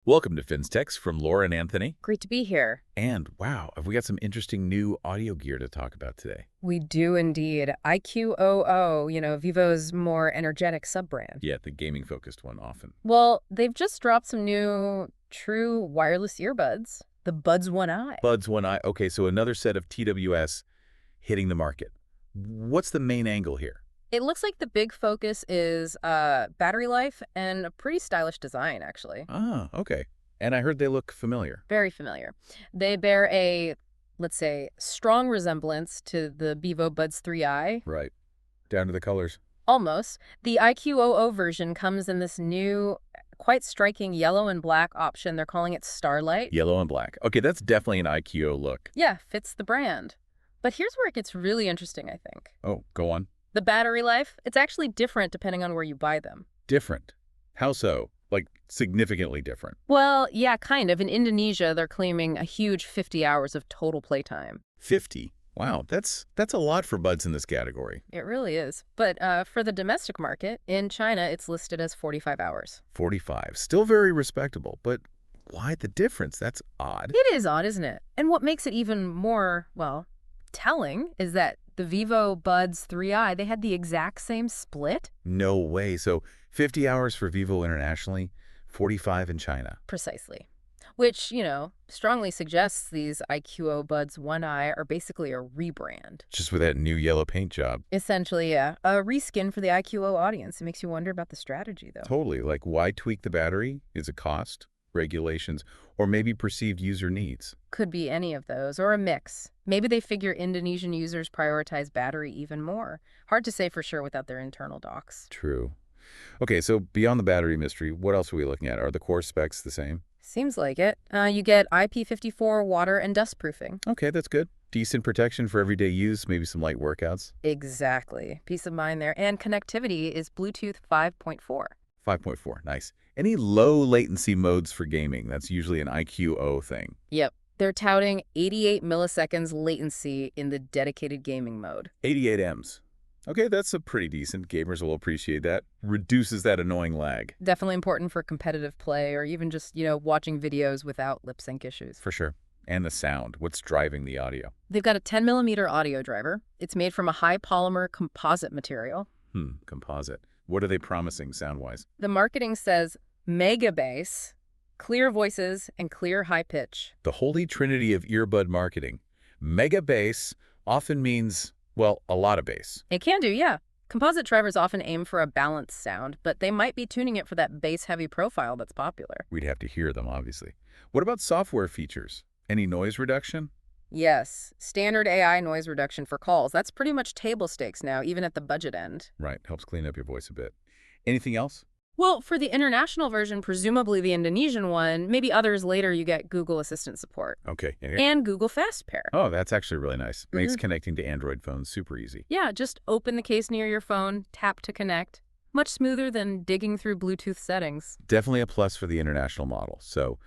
Welcome to FinTechs from Laura and Anthony. Great to be here. And wow, have we got some interesting new audio gear to talk about today? We do indeed. IQOO, Vivo's more energetic sub-brand. Yeah, the gaming-focused one often. Well, they've just dropped some new true wireless earbuds, the Buds 1i. Buds 1i. Okay, so another set of TWS hitting the market. What's the main angle here? It looks like the big focus is battery life and a pretty stylish design, actually. Ah, okay. And I heard they look familiar. Very familiar. They bear a, let's say, strong resemblance to the Vivo Buds 3i. Right. Down to the colors. Almost. The IQOO version comes in this new, quite striking yellow and black option. They're calling it Starlight. Yellow and black. Okay, that's definitely an IQO look. Yeah, fits the brand. But here's where it gets really interesting, I think. Oh, go on. The battery life, it's actually different depending on where you buy them. Different. How so? Like, significantly different. Well, yeah, kind of. In Indonesia, they're claiming a huge 50 hours of total playtime. 50? Wow, that's a lot for buds in this category. It really is. But for the domestic market, in China, it's listed as 45 hours. 45. Still very respectable, but why the difference? That's odd. It is odd, isn't it? And what makes it even more, well, telling is that the Vivo Buds 3i, they had the exact same split. No way. So 50 hours for Vivo internationally, 45 in China. Precisely. Which, strongly suggests these IQOO Buds 1i are basically a rebrand. Just with that new yellow paint job. Essentially, yeah. A reskin for the IQOO audience. It makes you wonder about the strategy, though. Totally. Like, why tweak the battery? Is it cost, regulations, or maybe perceived user needs? Could be any of those, or a mix. Maybe they figure Indonesian users prioritize battery even more. Hard to say for sure without their internal docs. True. Okay, so beyond the battery mystery, what else are we looking at? Are the core specs the same? Seems like it. You get IP54 water and dust proofing. Okay, that's good. Decent protection for everyday use, maybe some light workouts. Exactly. Peace of mind there. And connectivity is Bluetooth 5.4. 5.4, nice. Any low latency modes for gaming? That's usually an IQO thing. Yep. They're touting 88 milliseconds latency in the dedicated gaming mode. 88 Ms. Okay, that's a pretty decent. Gamers will appreciate that. Reduces that annoying lag. Definitely important for competitive play or even just, watching videos without lip sync issues. For sure. And the sound. What's driving the audio? They've got a 10mm audio driver. It's made from a high polymer composite material. Composite. What are they promising sound-wise? The marketing says mega bass, clear voices, and clear high pitch. The holy trinity of earbud marketing. Mega bass often means, well, a lot of bass. It can do, yeah. Composite drivers often aim for a balanced sound, but they might be tuning it for that bass-heavy profile that's popular. We'd have to hear them, obviously. What about software features? Any noise reduction? Yes, standard AI noise reduction for calls. That's pretty much table stakes now, even at the budget end. Right, helps clean up your voice a bit. Anything else? Well, for the international version, presumably the Indonesian one, maybe others later, you get Google Assistant support. Okay. And Google Fast Pair. Oh, that's actually really nice. Makes connecting to Android phones super easy. Yeah, just open the case near your phone, tap to connect. Much smoother than digging through Bluetooth settings. Definitely a plus for the international model. So,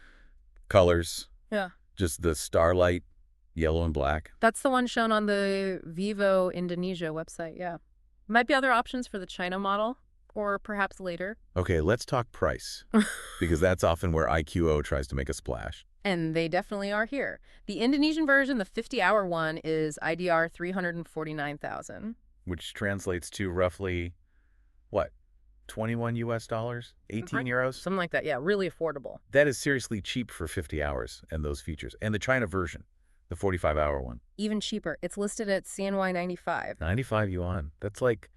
colors. Yeah. Just the Starlight, yellow and black. That's the one shown on the Vivo Indonesia website, yeah. Might be other options for the China model, or perhaps later. Okay, let's talk price, because that's often where IQO tries to make a splash. And they definitely are here. The Indonesian version, the 50-hour one, is IDR 349,000. Which translates to roughly, what, 21 US dollars? 18 euros? Something like that, yeah, really affordable. That is seriously cheap for 50 hours and those features. And the China version, the 45-hour one. Even cheaper. It's listed at CNY 95. 95 yuan. That's like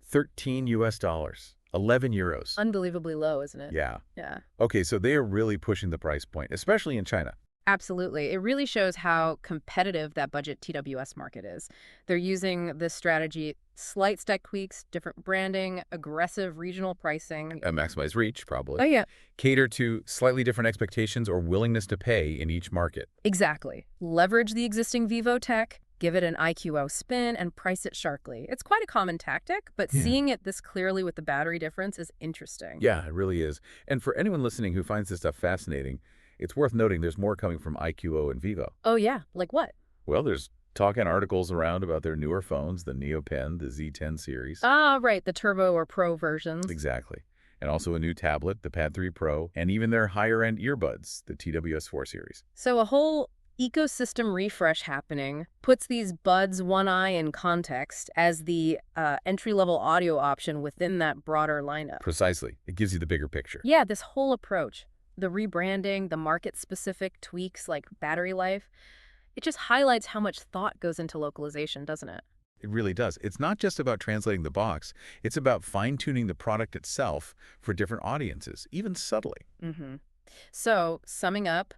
13 US dollars. 11 euros. Unbelievably low, isn't it? Yeah. Yeah. Okay, so they are really pushing the price point, especially in China. Absolutely. It really shows how competitive that budget TWS market is. They're using this strategy, slight spec tweaks, different branding, aggressive regional pricing. Maximize reach, probably. Oh, yeah. Cater to slightly different expectations or willingness to pay in each market. Exactly. Leverage the existing Vivo tech, give it an IQO spin, and price it sharply. It's quite a common tactic, but seeing it this clearly with the battery difference is interesting. Yeah, it really is. And for anyone listening who finds this stuff fascinating, it's worth noting there's more coming from IQO and Vivo. Oh, yeah. Like what? Well, there's talk and articles around about their newer phones, the Neo Pen, the Z10 series. Ah, right. The Turbo or Pro versions. Exactly. And also a new tablet, the Pad 3 Pro, and even their higher-end earbuds, the TWS4 series. So a whole ecosystem refresh happening puts these Buds One Eye in context as the entry-level audio option within that broader lineup. Precisely. It gives you the bigger picture. Yeah, this whole approach, the rebranding, the market-specific tweaks like battery life, it just highlights how much thought goes into localization, doesn't it? It really does. It's not just about translating the box. It's about fine-tuning the product itself for different audiences, even subtly. Mm-hmm. So, summing up,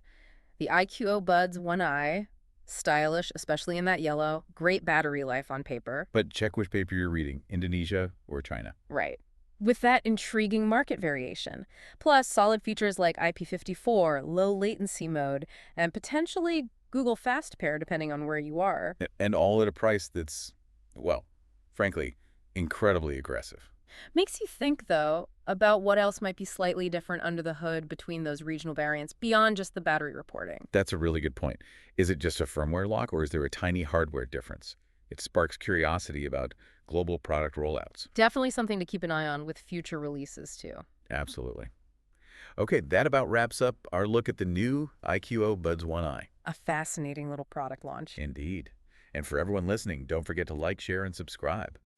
the IQOO Buds One Eye, stylish, especially in that yellow, great battery life on paper. But check which paper you're reading, Indonesia or China. Right. With that intriguing market variation. Plus, solid features like IP54, low latency mode, and potentially Google Fast Pair depending on where you are. And all at a price that's, well, frankly, incredibly aggressive. Makes you think, though, about what else might be slightly different under the hood between those regional variants beyond just the battery reporting. That's a really good point. Is it just a firmware lock, or is there a tiny hardware difference? It sparks curiosity about global product rollouts. Definitely something to keep an eye on with future releases, too. Absolutely. Okay, that about wraps up our look at the new IQOO Buds One i. A fascinating little product launch. Indeed. And for everyone listening, don't forget to like, share, and subscribe.